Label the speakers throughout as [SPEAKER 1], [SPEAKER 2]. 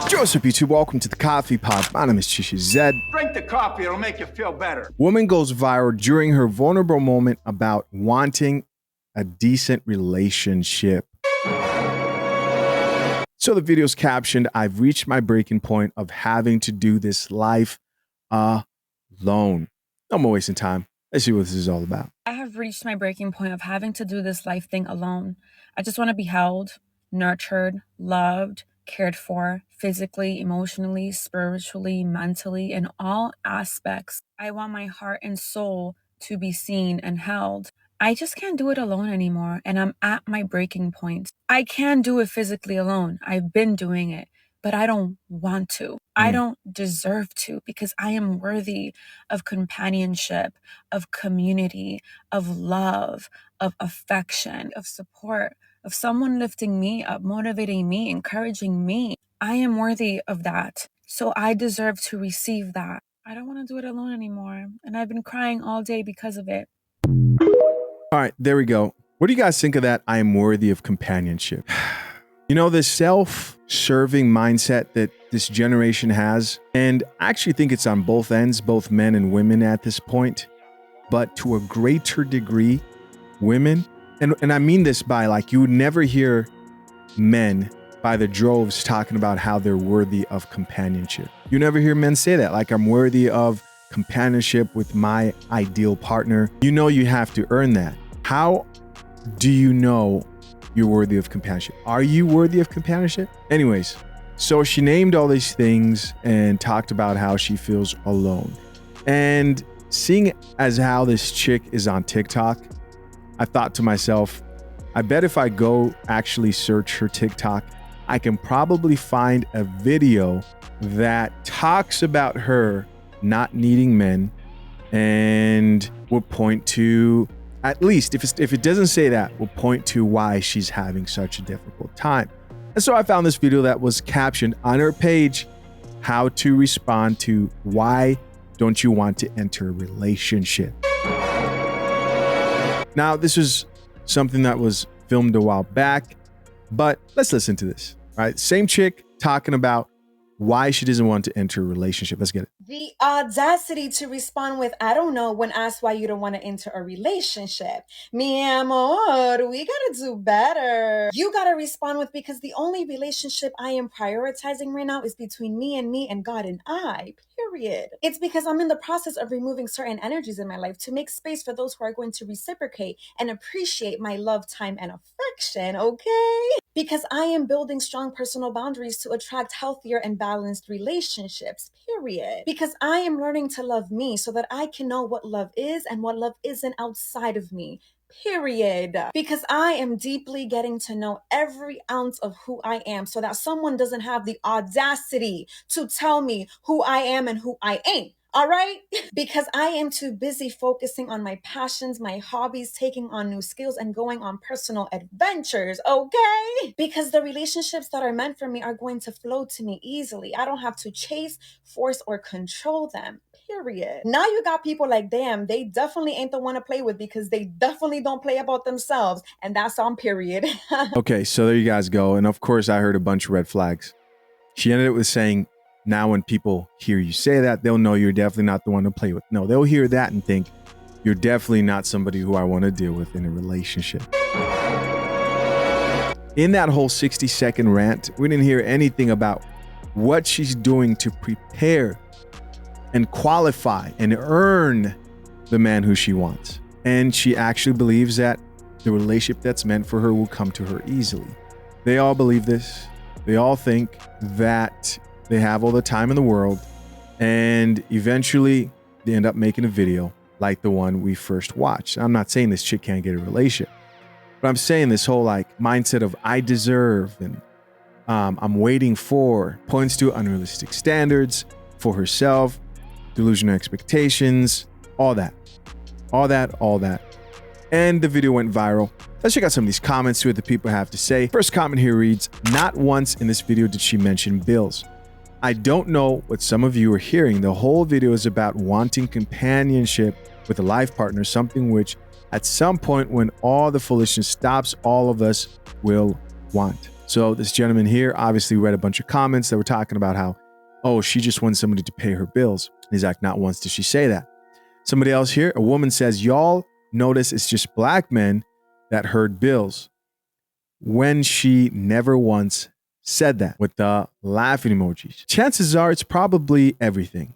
[SPEAKER 1] Joseph YouTube, welcome to the Coffee Pod. My name is chishazed.
[SPEAKER 2] Drink the coffee, it'll make you feel better.
[SPEAKER 1] Woman goes viral during her vulnerable moment about wanting a decent relationship. So the video's captioned, "I've reached my breaking point of having to do this life alone." No more wasting time. Let's see what this is all about.
[SPEAKER 3] I have reached my breaking point of having to do this life thing alone. I just want to be held, nurtured, loved, cared for, physically, emotionally, spiritually, mentally, in all aspects. I want my heart and soul to be seen and held. I just can't do it alone anymore, and I'm at my breaking point. I can do it physically alone. I've been doing it, but I don't want to. I don't deserve to, because I am worthy of companionship, of community, of love, of affection, of support, of someone lifting me up, motivating me, encouraging me. I am worthy of that. So I deserve to receive that. I don't want to do it alone anymore. And I've been crying all day because of it.
[SPEAKER 1] All right, there we go. What do you guys think of that? I am worthy of companionship. You know, this self-serving mindset that this generation has, and I actually think it's on both ends, both men and women at this point, but to a greater degree, women. And I mean this by, like, you would never hear men by the droves talking about how they're worthy of companionship. You never hear men say that, like, I'm worthy of companionship with my ideal partner. You know you have to earn that. How do you know you're worthy of companionship? Are you worthy of companionship? Anyways, so she named all these things and talked about how she feels alone. And seeing as how this chick is on TikTok, I thought to myself, I bet if I go actually search her TikTok, I can probably find a video that talks about her not needing men and will point to, at least if it doesn't say that, will point to why she's having such a difficult time. And so I found this video that was captioned on her page, how to respond to why don't you want to enter a relationship. Now, this was something that was filmed a while back, but let's listen to this, right? Same chick talking about why she doesn't want to enter a relationship. Let's get it.
[SPEAKER 4] The audacity to respond with, I don't know, when asked why you don't want to enter a relationship. Mi amor, we gotta do better. You gotta respond with, because the only relationship I am prioritizing right now is between me and God and I, period. It's because I'm in the process of removing certain energies in my life to make space for those who are going to reciprocate and appreciate my love, time, and affection, okay? Because I am building strong personal boundaries to attract healthier and balanced relationships, period. Because I am learning to love me so that I can know what love is and what love isn't outside of me, period. Because I am deeply getting to know every ounce of who I am so that someone doesn't have the audacity to tell me who I am and who I ain't. All right? Because I am too busy focusing on my passions, my hobbies, taking on new skills, and going on personal adventures, okay? Because the relationships that are meant for me are going to flow to me easily. I don't have to chase, force, or control them, period. Now you got people like, damn, they definitely ain't the one to play with, because they definitely don't play about themselves. And that's on period.
[SPEAKER 1] Okay, so there you guys go. And of course, I heard a bunch of red flags. She ended it with saying, now when people hear you say that, they'll know you're definitely not the one to play with. No, they'll hear that and think, you're definitely not somebody who I want to deal with in a relationship. In that whole 60-second rant, we didn't hear anything about what she's doing to prepare and qualify and earn the man who she wants. And she actually believes that the relationship that's meant for her will come to her easily. They all believe this. They all think that they have all the time in the world, and eventually they end up making a video like the one we first watched. I'm not saying this chick can't get a relationship, but I'm saying this whole like mindset of I deserve and I'm waiting for points to unrealistic standards for herself, delusional expectations, all that. And the video went viral. Let's check out some of these comments, see what the people have to say. First comment here reads, not once in this video did she mention bills. I don't know what some of you are hearing. The whole video is about wanting companionship with a life partner, something which at some point when all the foolishness stops, all of us will want. So this gentleman here obviously read a bunch of comments that were talking about how, oh, she just wants somebody to pay her bills. He's like, not once did she say that. Somebody else here, a woman says, y'all notice it's just black men that herd bills, when she never once said that, with the laughing emojis. Chances are it's probably everything.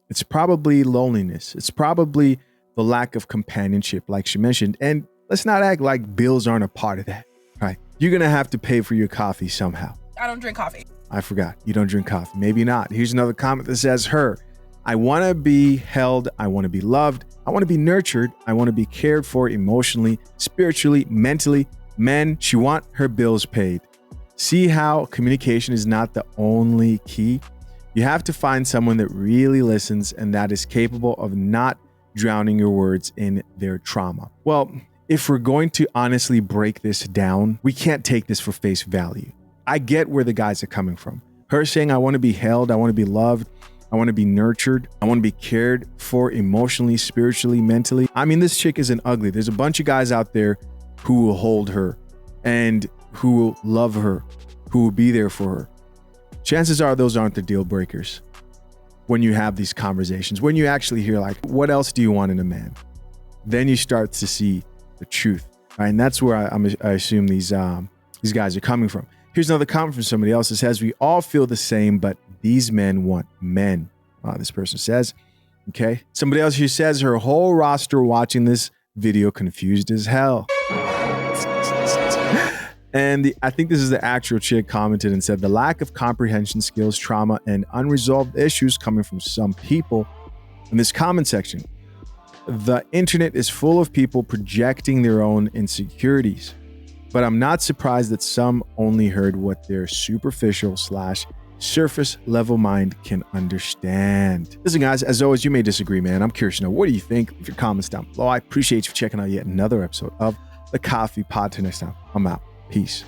[SPEAKER 1] It's probably loneliness. It's probably the lack of companionship, like she mentioned. And let's not act like bills aren't a part of that, right? You're going to have to pay for your coffee somehow.
[SPEAKER 5] I don't drink coffee.
[SPEAKER 1] I forgot. You don't drink coffee. Maybe not. Here's another comment that says, her, I want to be held. I want to be loved. I want to be nurtured. I want to be cared for emotionally, spiritually, mentally. Men, she want her bills paid. See how communication is not the only key? You have to find someone that really listens and that is capable of not drowning your words in their trauma. Well, if we're going to honestly break this down, we can't take this for face value. I get where the guys are coming from. Her saying, I want to be held, I want to be loved, I want to be nurtured, I want to be cared for emotionally, spiritually, mentally. I mean, this chick isn't ugly. There's a bunch of guys out there who will hold her and who will love her, who will be there for her. Chances are those aren't the deal breakers when you have these conversations, when you actually hear like, what else do you want in a man? Then you start to see the truth, right? And that's where I assume these guys are coming from. Here's another comment from somebody else that says, we all feel the same, but these men want men. This person says, okay. Somebody else here says her whole roster watching this video confused as hell. And I think this is the actual chick commented and said, the lack of comprehension skills, trauma, and unresolved issues coming from some people in this comment section. The internet is full of people projecting their own insecurities, but I'm not surprised that some only heard what their superficial / surface level mind can understand. Listen, guys, as always, you may disagree, man. I'm curious to know, what do you think? Leave your comments down below. I appreciate you for checking out yet another episode of The Coffee Pod. Till next time, I'm out. Peace.